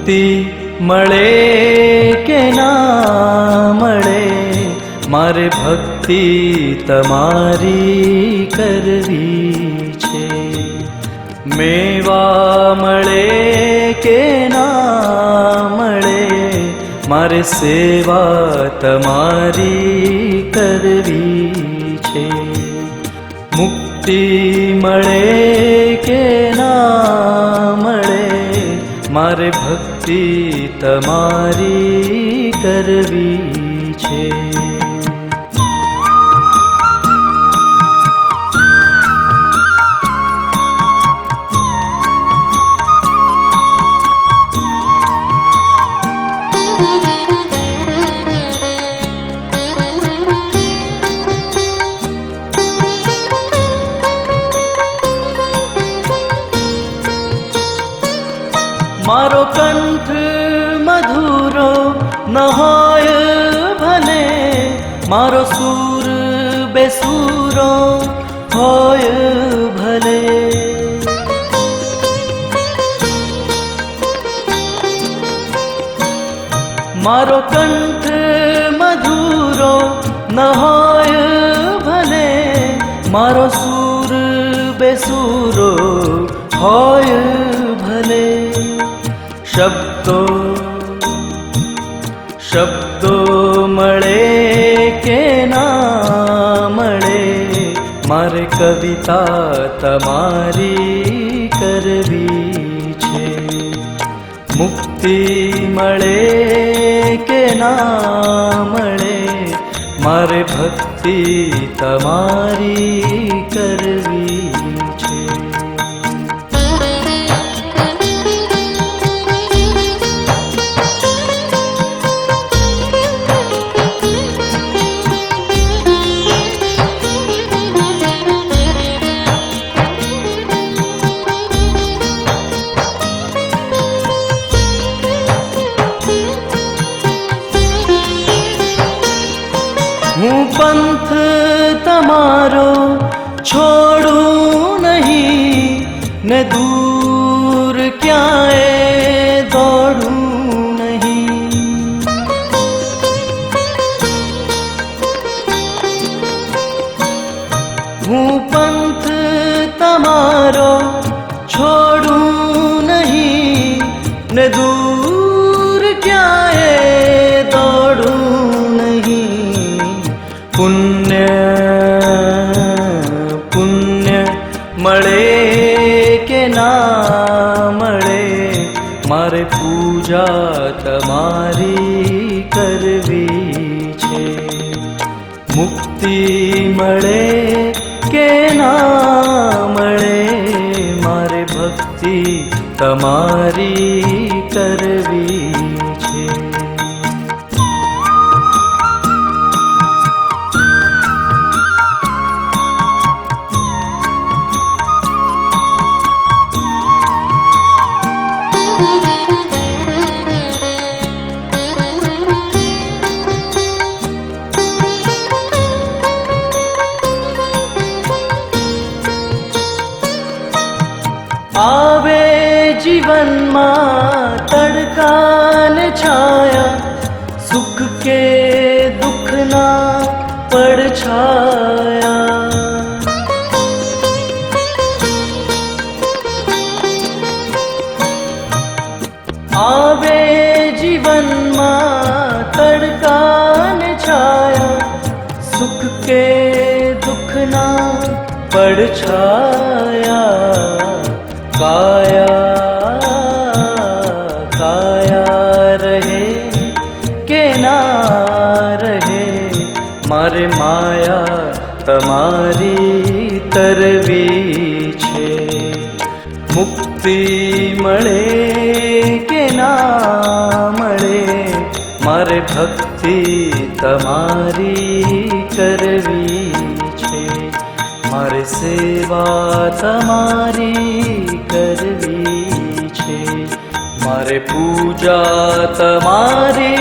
મુક્તિ મળે કે ના મળે, મારે ભક્તિ તમારી કરવી છે. મેવા મળે કે ના મળે, મારે સેવા તમારી કરવી છે. મુક્તિ મળે કે ના મળે, મારે ભક્તિ તમારી કરવી છે. મારો કંઠ મધુરો ન હોય ભલે, મારો સૂર બેસૂરો હોય ભલે. મારો કંઠ મધુરો ન હોય ભલે, મારો સૂર બેસૂરો હોય ભલે. શબ્દો મળે કે ના મળે, મારે કવિતા તમારી કરવી છે. મુક્તિ મળે કે ના મળે, મારે ભક્તિ તમારી કરવી છે. હું પંથ તમારો છોડું નહીં, ને દૂર ક્યાંય દોડું નહીં. હું પંથ તમારો છોડું નહીં, ને દૂર ક્યાંય દોડું નહીં. પુણ્ય મળે કે ના મળે, મારે પૂજા તમારી કરવી છે. મુક્તિ મળે કે ના મળે, મારે ભક્તિ તમારી કરવી છે. આવે જીવનમાં તડકા ને છાયા, સુખ કે દુઃખના પડછાયા. આવે જીવનમાં તડકા ને છાયા, સુખ કે દુઃખના પડછાયા. કાયા રહે કે ના રહે, મારે માયા તમારી તરવી છે. મુક્તિ મળે કે ના મળે, મારે ભક્તિ તમારી કરવી છે. મારે સેવા તમારી કરવી છે. મારે પૂજા તમારી